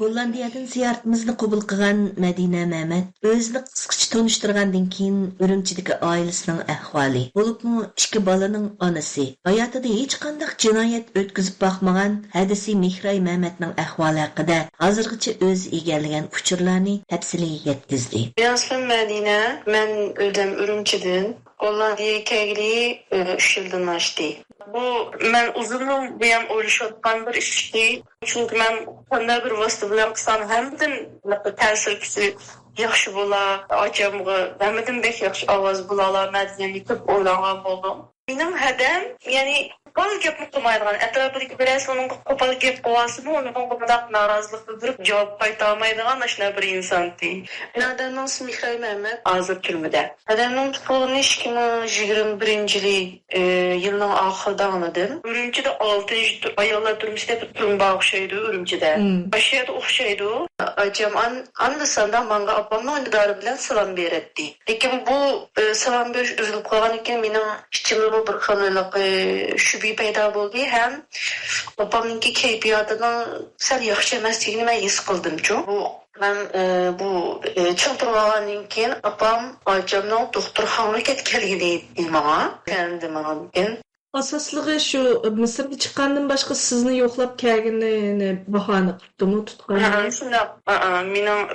Gollandiyadan ziyoratimizni qabul qilgan Madina Mehmet o'zini qisqacha tanishtirgandan keyin Urumchidagi oilasining ahvoli, bo'libmi ikki bolaning onasi, hayotida hech qanday jinoyat o'tkazib boqmagan hadisi Mehray Mehmetning ahvoli haqida hozirgacha o'z egallagan uchurlarni tafsiliy yetkazdi. Yansım Madina, men o'zim Urumchidan Gollandiyaga kelgili 3 yildan oshdi. Bu men uzundan buyon o'ylashayotgan bir ish değil. Çünkü men qanday bir vosita bilan qilsam hamdan ta'sir kuchi yaxshi bo'lar, ajamga hamdan bek yaxshi ovoz bo'lar, madaniy deb o'ylagan bo'ldim. Mening hadam, ya'ni qo'pol gapni qilmaydigan, atrofidagi birasi uning qo'pol gap qilsa-mu, uning bundoq norozilik bildirib javob qayta olmaydigan ashna bir insondir. Adamning ismi Mehray Mehmet, hozir turmada. Adamning tutuqligi 2021 yilning oxirida anladim. Urumchida 6 ayollar turmusida bir turma o'xshaydi Urumchida. Başyada o'xshaydi. Ajam andasanda menga opamning indidori bilan salom beradi. Lekin bu salom berish uzilib qolgan ekan, mening ichimda bir xillik shubi paydo bo'ldi ham opamninki kayfiyatining sal yaxshi emasligini men his qildim-ku. Ben bu çıldırgandan keyin opam ajamning doktorxonaga ketganligini aytdi menga. Kendim Asaslığı şu Mısır'da çıkandan başka sizni yoklap kelgenini bahane qilibdimi tutqan? Shunday.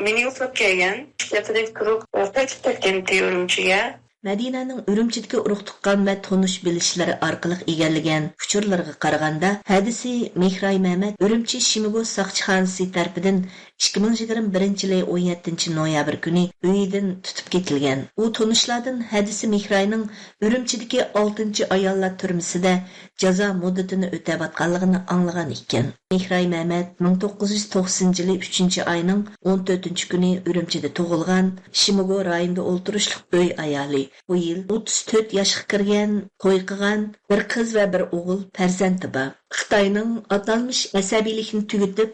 Meni yoklap kelgan. Ertadan turib qaytib ketgan Urumchiga. Madinaning Urumchidagi urug' tuqqan va tonish bilishlari orqali egallagan uchurlarga qaraganda, hadisi Mehray Mehmet Urumchi Shimigo soqchixonasi tarafidan 2021-yil 17-noyabr kuni uyidan tutib ketilgan. U tonishlardan hadisi Mehrayning Urumchidagi 6-ayollar turmusida jazo muddatini o'tabatganligini anglagan ekan. Mehray Mehmet 1990-yil 3-oyning 14-kuni Urumchida tug'ilgan, Shimigo rayonida o'ltirishlik uy ayoli. Bu yil 34 yoshga kirgan, to'y qilgan bir qiz va bir o'g'il farzandi bor. Xitoyning atalmış asabiylikni tugatib,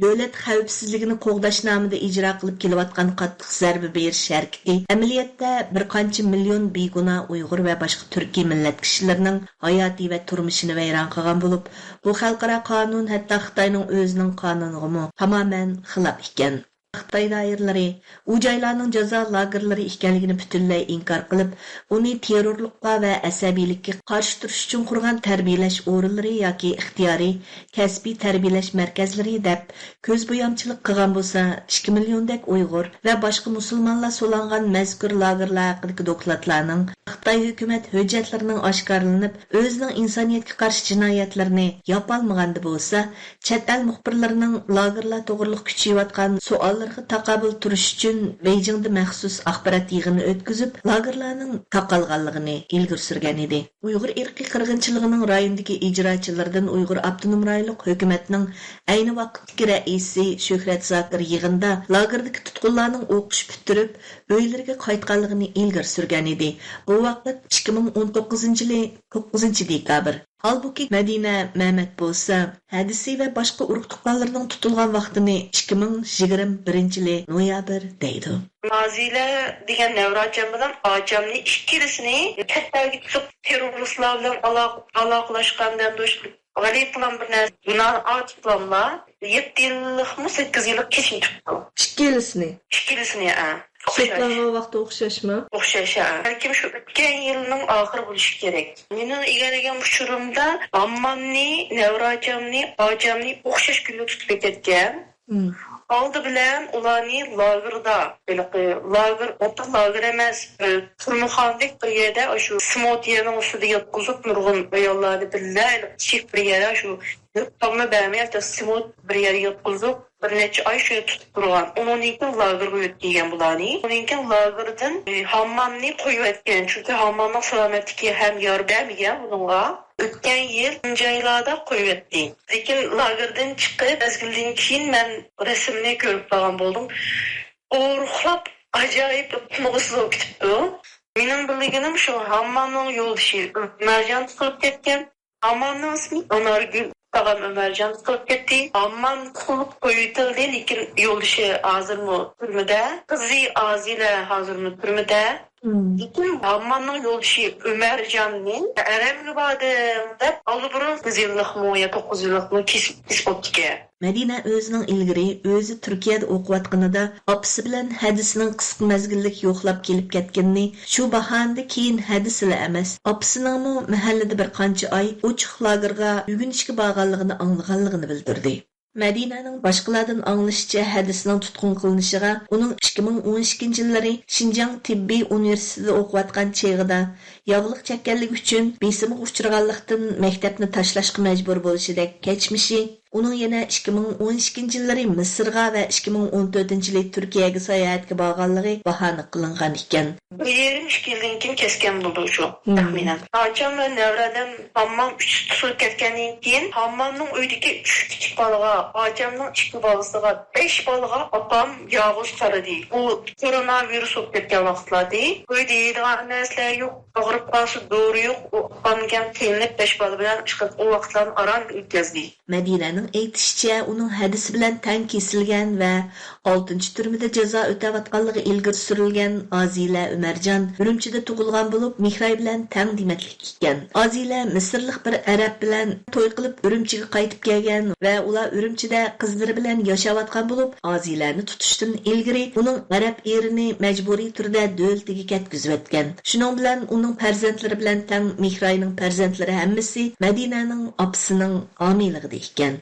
davlat xavfsizligini qo'g'dash nomida ijro qilib kelayotgan qattiq zarba berish harakati amaliyotda bir qancha million begunoh Uyg'ur va boshqa turkiy millat kishilarining hayoti va turmushini vayron qilgan bo'lib, bu xalqaro qonun hatto Xitoyning o'zining qonuniga tamoman xilof ekan. Xitoy doiralari u joylarning jazo lagerlari ekanligini butunlay inkor qilib, uni terrorlikqa va asabiylikka qarshi turish uchun qurgan tarbiyalash o'rinlari yoki ixtiyoriy kasbiy tarbiyalash markazlari deb ko'z bo'yamchilik qilgan bo'lsa, 2 milliondek Uyg'ur va boshqa musulmonlar so'langan mazkur lagerlar haqidagi dokladlarning Xitoy hukumat hujjatlarining oshkorlanib, o'zining insoniyatga qarshi jinoyatlarini yapolmaganda bo'lsa, chet el muxbirlarining lagerlar to'g'riliq kuchayotgan savollarga taqobil turish uchun Beijingda maxsus axborot yig'ini o'tkazib, lagerlarning taqalganligini ilgari surgan edi. Uyg'ur irqiy qirg'inchiligining rayondagi ijrochilaridan Uyg'ur avtonom rayonlik hukumatining ayni vaqtdagi raisi Shuhrat Zokir yig'inda lagerdagi tutqunlarning o'qish bitirib, uylariga qaytganligini ilgari surgan edi. Bu vaqt 2019-yil 9-dekabr. Halbuki Madina Mehmet bo'lsa, hadisi va boshqa urug' tuqqanlarning tutilgan vaqtini 2021-yil noyabr deydi. Mazila degan nevracham bilan ajamni ikkilisini kattaga tutib terroristlar bilan aloqalashgandan do'stlik g'alib bilan bir narsa gunoh ortiblar 7 yillikmi 8 yillik kesin tutdi. Ikkilisini Sotlangan vaqt o'xshashmi? O'xshash. Balkim shu o'tgan yilning oxiri bo'lishi kerak. Mening egallagan uchurimda ammamni, nevrachamni, ajamni o'xshash kunga tutib ketgan. Oldi bilan ularni lagerda, lager, o'ta lager emas, turmuxonlik bir yerda shu smotiyaning ustida yotqizib nurg'un ayollarni birlar, kichik bir yerda shu tomma bermay, smot bir yerga yotqizib bir necha oy shu tutib turgan. Uninki lagerga o'tgan bularni. Uninki lagerdan hammomni qo'yib etgan. Chunki hammomning salomatligi ham yor bermagan bunga. O'tgan yil joylarda qo'yib etdi. Lekin lagerdan chiqib, mezgildan keyin men rasmni ko'rib qolgan bo'ldim. O'rxlab ajoyib mug'izib ketdi. Mening bilganim shu hammomning yo'ldoshi Marjon qilib ketgan. Hammomning ismi Onargul Tağam Ömercan qilib ketdi. Amman qilib qo'yildi, lekin yo'ldoshi hozirmi turmada. Qizi Azila hozirmi turmada. Bütün Amman'ın yoldaşı Ömercan'ın Eremli badım dep alıbırın 9 yıllık mı ya 9 yıllık mı kesip optike. Madina o'zining ilgari o'zi Turkiyada o'qiyotganida opasi bilan hadisning qisqa mezgillik yo'qlab kelib ketganini, shu bahonada keyin hadislar emas, opasining mahallada bir qancha oy ochiq lagerga ugunishga borganligini anglaganligini bildirdi. Madinaning boshqalardan anglishicha hadisning tutqun qilinishiga uning 2012-yillari Xinjiang tibbiy universitetida o'qiyotgan cheg'ida yog'liq chekkanligi uchun besimga uchraganlikdan maktabni tashlashga majbur bo'lishidek kechmishi, uning yana 2012-yillari Misrga va 2014-yili Turkiyaga sayohatga borganligi bahona qilingan ekan. Yerim ishkildan kim kesken buldu şu tahminen. Açam ve nevradan hammam 3 tutulup ketkenliğin keyin hammamның öydeki 3 küçük balığa, açamның 2 balısıga, 5 balığa apam yağız sarıdı. Bu koronavirüs olup ketken vaxtlar değil. Öyle yediğen nesler yok, ağırıp kalsı doğru yok. O apam gem telinip 5 balı bilen çıkıp o vaxtların aran ülkezdi. Madinaning aytishicha, uning hadisi bilan tang kesilgan va 6-turmada jazo o'tayotganligi ilgari surilgan Azila Umarjon Urumchida tug'ilgan bo'lib, Mihray bilan tang dematlik ekan. Azila Misrlik bir arab bilan to'y qilib Urumchiga qaytib kelgan va ular Urumchida qizlari bilan yashayotgan bo'lib, Azilani tutishdan ilgari uning arab erini majburiy turda davlatiga ketkizib o'tgan. Shuning bilan uning farzandlari bilan tang Mihrayning farzandlari hammasi Madinaning opasining homiyligida ekan.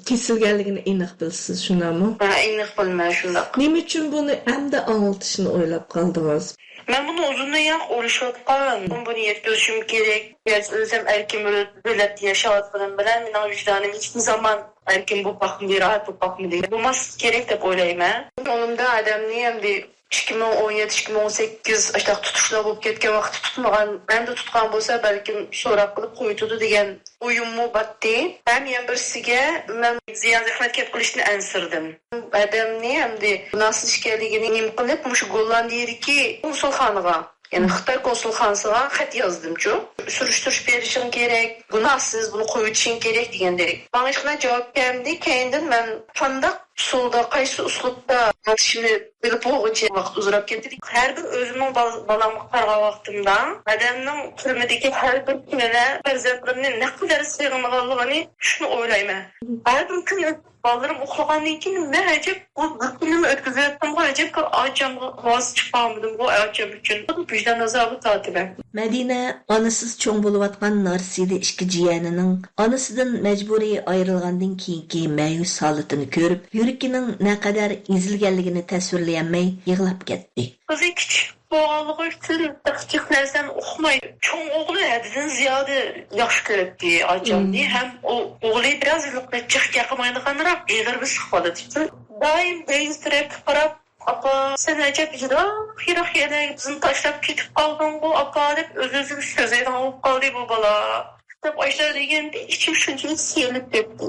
Kesilganligini aniq bilsiz, shunami? Ha, aniq bilmay shundaq. Nima uchun buni hamda anglitishni o'ylab qoldingiz? Ben bunu uzunlayan uğraşıyordum. Bunu yetkizişim gerek. Özüm erkim öyle yaşavatmadım bilen. Benim vicdanım hiçbir zaman erkim bu bakımda, rahat bu bakımda. Bu mas gerek de olayım. Onumda adam neyim de 2017-2018 işte tutuşlar bulup ketken vakti tutmagan, ben de tutkan bolsa belki sorak kılıp koyutudu degen uyumu battı. Hem yan birisiga ben ziyan zahmet kep kılışını ensirdim. Adam neyim de nasıl işgalliğini neyim kılıp muş Gollandiyeri ki konsulxanıga. Yani Xitay konsulxanasıga xat yazdım çok. Sürüştürüş berişin gerek, günahsız bunu koyutuşun gerek degen derek. Bana işine cevap geldi. Kendin ben tanıdık usulda, kaysı uslupta şimdi bilip oğucu vaqt uzurap kettik. Her bir özümün balamı qarga vaqtımda adamның türmedeki her bir kimene farzandlarımın ne kadar sığınğanlığını şunu oylayma. Her bir gün ballarım oxuğandan keyin men acaba bu günümü ötküzüyotdim, acaba acamga vaz çıkmamdım bu acam üçün. Vicdan azabı tatibə. Madina anasız çoğ boluvatgan narsidi işki jiyanining anasıdan mecburi ayrılgandan keyinki məyus halatını görüp, yürəkinin ne kadar ezilganligini tasvirleyemey yığılap ketdi. Kızı küçük boğalığı üçün tıqçıq nəsən oxumay. Çoğ oğlu həddən ziyadə yaxşı görübdi acam diye. Hem o oğlu biraz çıx yaxımaydığanıraq eğer bir sıxmadı. Daim değizdirek qarab, apa sen acaba jirak yerine bizini taşlap ketip kaldın bu apa deyip öz-özüm sözeyden olup kaldı bu bala. Dep aşağı degende içim şunçalik siyelip depdi.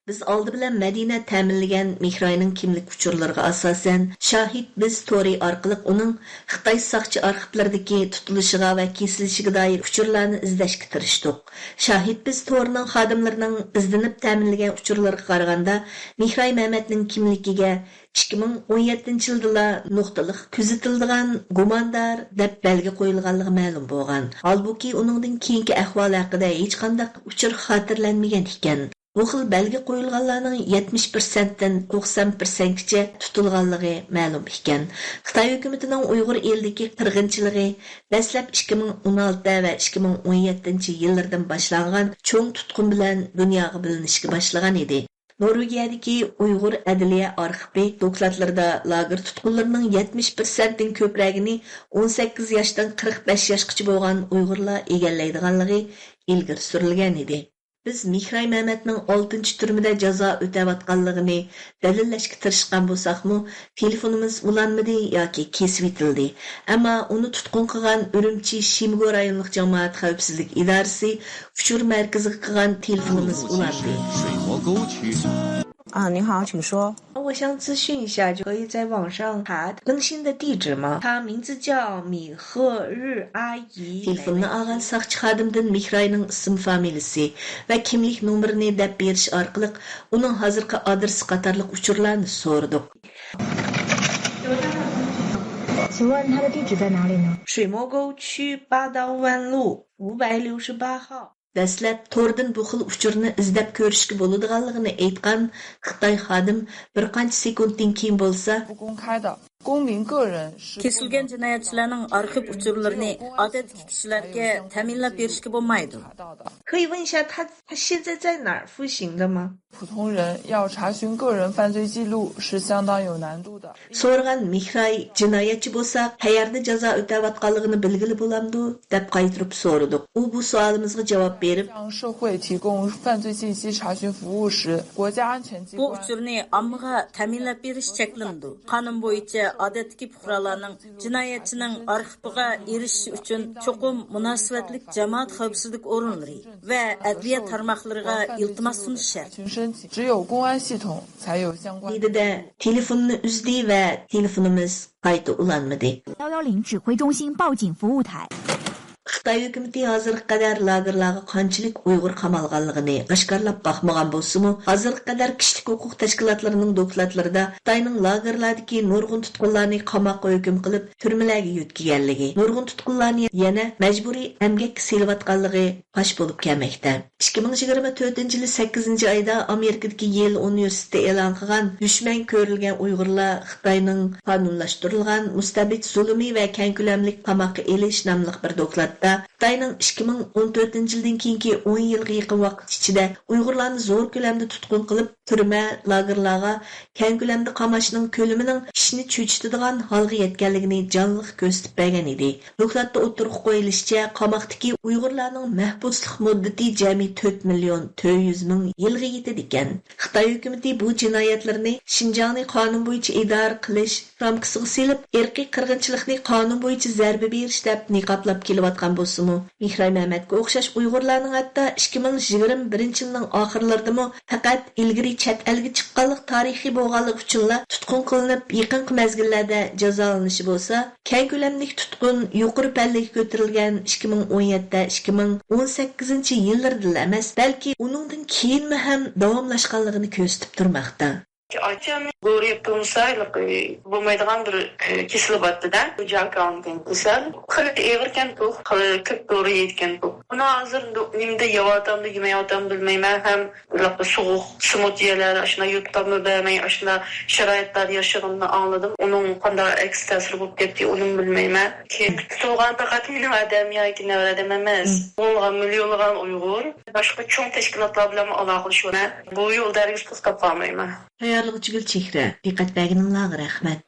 Biz aldı bilen Madina təminləyən Mihrayning kimlik uçurlarına asasen Şahid Biz tori arqılıq onun Xitay saqçı arxivlərdəki tutuluşıga və kesilişiga dair uçurlarını izləşki tirişdik. Şahid Biz torining xadimlərinin izlənib təminləyən uçurlarına qaraganda Mihray Məhmədning kimligiga 2017 yılda noktalık küzütüldüğün gumandar dep belge koyulganlığı ma'lum bo'lgan. Halbuki uningdan keyingi ahvoli haqida hech qanday uchur xotirlanmagan ekan. Bu xil belge qo'yilganlarning 70%dan 90%gacha tutilganligi ma'lum ekan. Xitoy hukumatining Uyg'ur elidagi qirg'inchiligi dastlab 2016 va 2017 yillardan boshlangan cho'ng tutqun bilan dunyoga bilinishga boshlagan edi. Norvegiyadagi Uyg'ur adliya arxivi dokladlarda lager tutqunlarining 70%dan ko'pragini 18 yoshdan 45 yoshgacha bo'lgan Uyg'urlar egallaydiganligi ilgari surilgan edi. Biz Mihray Məhmədning 6-turmada jazo o'tayotganligini dalillashga tirishgan bo'lsaqmi, telefonimiz ulanmadi yoki kesib etildi. Ammo uni tutqun qilgan Urumchi Shimgo rayonlik jamoat xavfsizlik idorasi uchur markaziga qilgan telefonimiz ulandi. 啊，您好，请说。我想咨询一下，就可以在网上查更新的地址吗？她名字叫米赫日阿姨。 Telefonini olgan saqchi xodimdan Mihrayning ism familiyasi va kimlik nomerini deb berish orqali uning hozirgi adresi qatorliq uchurlarni so'radik. 请问他的地址在哪里呢？水磨沟区八道湾路568号。Dastlab Tordan bu xil uchurni izlab ko'rishga bo'ladiganligini aytgan Xitoy xodim bir qancha sekunddan keyin bo'lsa, 不公开的。公民个人是 Kesilgan jinoyatchilarning arxiv uchurlarini odatdagi kishilarga ta'minlab berishga bo'lmaydi. 可以问一下他现在在哪儿服刑的吗？ 普通人要查询个人犯罪记录是相当有难度的。 So'rgan Mihray jinoyatchi bo'lsa, qayerda jazo o'tayotganligini bilgili bo'lamdi deb qaytirib so'radik. U bu savolimizga javob berib, 向社会提供犯罪信息查询服务时，国家安全机 Bu 关 uchurni ommaga ta'minlab berish cheklandi. Qonun bo'yicha odatdagi fuqarolarning jinoyatchining arxiviga erishishi uchun cho'qim munosabatlik jamoat xavfsizlik o'rinlari va adliya tarmoqlariga iltimos sunish shart. 群申请，只有公安系统才有相关。 dedi-de telefonni uzdi va telefonimiz qayta ulanmadi. 110指挥中心报警服务台。 Xitoy hukumati hozirga qadar lagerlarga qanchalik Uyg'ur qamalganligini oshkorlab baxmagan bo'lsa-mu, hozirga qadar kishilik huquq tashkilotlarining dokladlarida Xitoyning lagerlardagi nurg'un tutqunlarni qamoqqa hukm qilib, turmalarga yutkiganligi, nurg'un tutqunlarni yana majburiy emgakka selayotganligi fosh bo'lib kelmoqda. 2024-yil 8-oyda Amerikadagi Yale universiteti e'lon qilgan dushman ko'rilgan Uyg'urlar Xitoyning qonunlashtirilgan mustabid zulmiy va keng ko'lamli qamoqqa elish nomli bir doklad Xitoyning 2014-yildan keyingi 10 yilga yaqin vaqt ichida Uyg'urlarni zo'r ko'lamda tutqun qilib, turma, lagerlarga keng ko'lamda qamashning ko'lamining ishni cho'chitadigan holga yetganligini jonliq ko'rsatib bergan edi. Dokladda o'tirib qo'yilishicha, qamoqdagi Uyg'urlarning mahbuslik muddati jami 4 million 400 ming yilga yetadi ekan. Xitoy hukumati bu jinoyatlarni Xinjiangni qonun bo'yicha idora qilish ramkasiga silib, irqiy qirg'inchilikni qonun bo'yicha zarba berish deb niqoblab kelayotgan bo'lsa-mu, Mihray Mamatga o'xshash Uyg'urlarning hatto 2021-yilning oxirlaridami faqat ilgari chet elga chiqqanlik tarixiy bo'lganligi uchunla tutqun qilinib, yaqinqi mezgillarda jazolanishi bo'lsa, keng ko'lamli tutqun yuqori pallaga ko'tarilgan 2017-2018-yillarda emas, balki uningdan keyinmi ham davomlashganligini ko'rsatib turmoqda. Açam doğru yapılmışsaylık bulmaydıgan bir kesilabattı da. Jakan den kesel. Kılık eğirken bu, kılık doğru yetken bu. Buna hazır nimde yavatamda yemeyatam bilmeymen hem soğuk, smoothie'ler, aşına YouTube'da beğenmeyi, aşına şarayetler yaşadığını anladım. Onun kadar ekstresli bulup gitti, onun bilmeymen. Ki tutulgan fakat benim adam ya ki ne öğrenemez. Olgan milyonlagan Uygur. Başka çok teşkilatlar bilen alakalı şu an. Bu yol dergisi kapamayım. Tayyorlik uchun chehra, diqqat berganinglarga rahmat.